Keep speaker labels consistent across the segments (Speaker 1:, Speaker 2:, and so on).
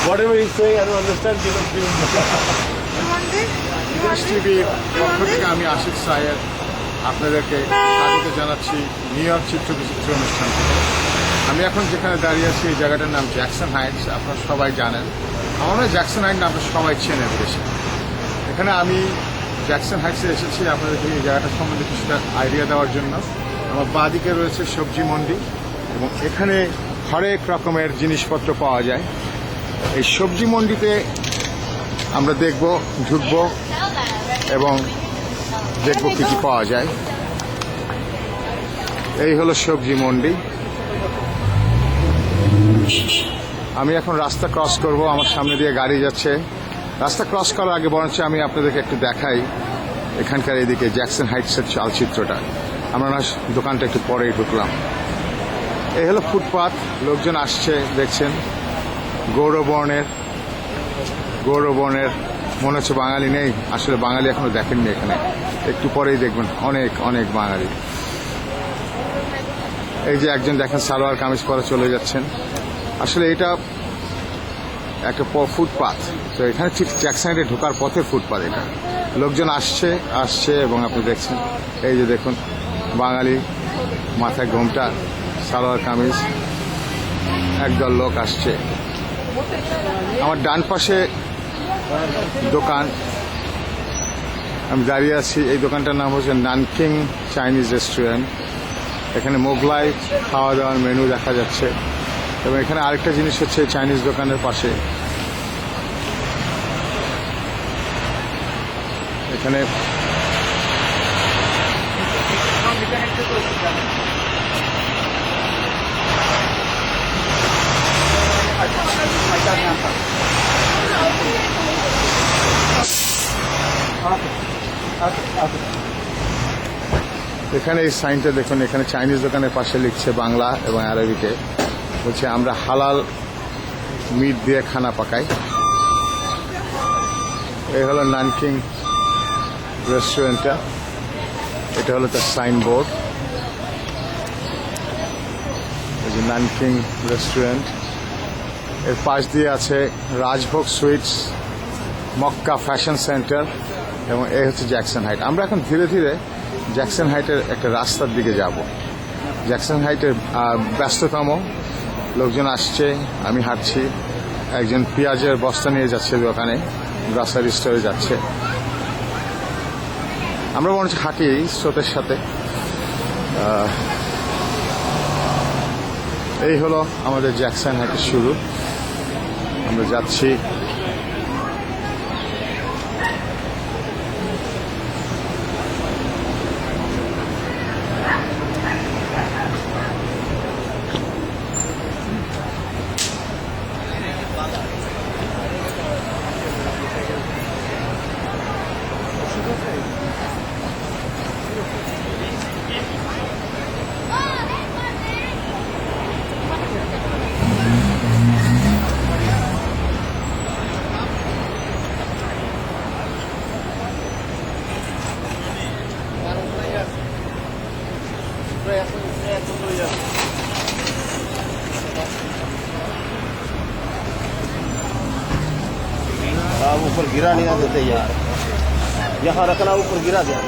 Speaker 1: Whatever he's saying, I don't understand. You know,
Speaker 2: বিদেশ টিভির পক্ষ থেকে আমি আশিক সাহেব আপনাদেরকে স্বাগত জানাচ্ছি নিউ ইয়র্ক চিত্রবিচিত্র অনুষ্ঠান থেকে। আমি এখন যেখানে দাঁড়িয়ে আছি এই জায়গাটার নাম জ্যাকসন হাইটস। আপনারা সবাই জানেন, আমার মনে হয় জ্যাকসন হাইট নামটা সবাই চেনে বিদেশে। এখানে আমি জ্যাকসন হাইটসে এসেছি আপনাদেরকে এই জায়গাটা সম্বন্ধে কিছুটা আইডিয়া দেওয়ার জন্য। আমার বাঁদিকে রয়েছে সবজি মন্ডি এবং এখানে হরেক রকমের জিনিসপত্র পাওয়া যায়। এই সবজি মন্ডিতে আমরা দেখব, ঢুকব এবং দেখব কি কি পাওয়া যায়। এই হলো সবজি মন্ডি। আমি এখন রাস্তা ক্রস করব, আমার সামনে দিয়ে গাড়ি যাচ্ছে। রাস্তা ক্রস করার আগে বরঞ্চ আমি আপনাদেরকে একটু দেখাই এখানকার এদিকে জ্যাকসন হাইটসের চালচিত্রটা। আমরা না দোকানটা একটু পরেই ঢুকলাম। এই হলো ফুটপাথ, লোকজন আসছে দেখছেন। গৌরবর্ণের মনে হচ্ছে বাঙালি নেই, আসলে বাঙালি এখনো দেখেননি এখানে, একটু পরেই দেখবেন অনেক অনেক বাঙালি। এই যে একজন দেখেন সালোয়ার কামিজ পরে চলে যাচ্ছেন। আসলে এটা একটা ফুটপাথ, তো এখানে ঠিক জ্যাকসন হাইটে ঢোকার পথে ফুটপাথ এটা। লোকজন আসছে এবং আপনি দেখছেন এই যে দেখুন বাঙালি, মাথায় ঘোমটা, সালোয়ার কামিজ, একদল লোক আসছে। আমার ডান পাশে দোকান, আমি দাঁড়িয়ে আছি। এই দোকানটার নাম হচ্ছে নানকিং চাইনিজ রেস্টুরেন্ট। এখানে মোগলাই খাওয়া দাওয়ার মেনু দেখা যাচ্ছে। এবং এখানে আরেকটা জিনিস হচ্ছে চাইনিজ দোকানের পাশে এখানে এখানে এই সাইনটা দেখুন, এখানে চাইনিজ দোকানের পাশে লিখছে বাংলা এবং আরবিতে, বলছে আমরা হালাল মিট দিয়ে খানা পাকাই। এই হলো নানকিং রেস্টুরেন্টটা, এটা হলো তার সাইনবোর্ড। এই যে নানকিং রেস্টুরেন্ট, এর পাশ দিয়ে আছে rajbhog sweets, Mecca fashion centre এবং এই হচ্ছে জ্যাকসন হাইট। আমরা এখন ধীরে ধীরে জ্যাকসন হাইটের একটা রাস্তার দিকে যাব। জ্যাকসন হাইটের ব্যস্ততম, লোকজন আসছে, আমি হাঁটছি। একজন পেঁয়াজের বস্তা নিয়ে যাচ্ছে দোকানে, গ্রসারি স্টোরে যাচ্ছে। আমরা মনে হচ্ছে হাঁটি স্রোতের সাথে। এই হলো আমাদের জ্যাকসন হাইটের শুরু, আমরা যাচ্ছি।
Speaker 1: ऊपर गिरा नहीं देते यार, यहाँ रखना, ऊपर गिरा दिया।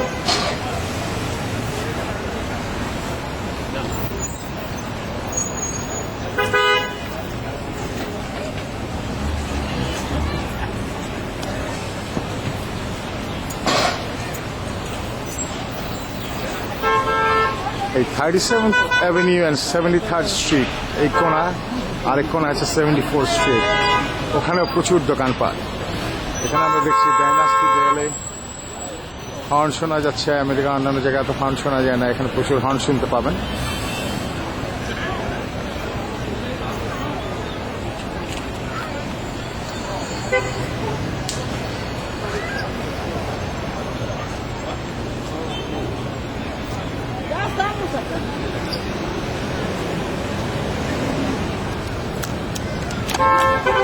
Speaker 2: এই 37th avenue and 73rd street, এই কোণা, আরেক কোণা আছে 74th স্ট্রিট, ওখানেও প্রচুর দোকানপাট। এখানে আমরা দেখছি ডাইনাস্টি জেলে হর্ন শোনা যাচ্ছে। আমেরিকার অন্যান্য জায়গায় তো হর্ন শোনা যায় না, এখানে প্রচুর হর্ন শুনতে পাবেন।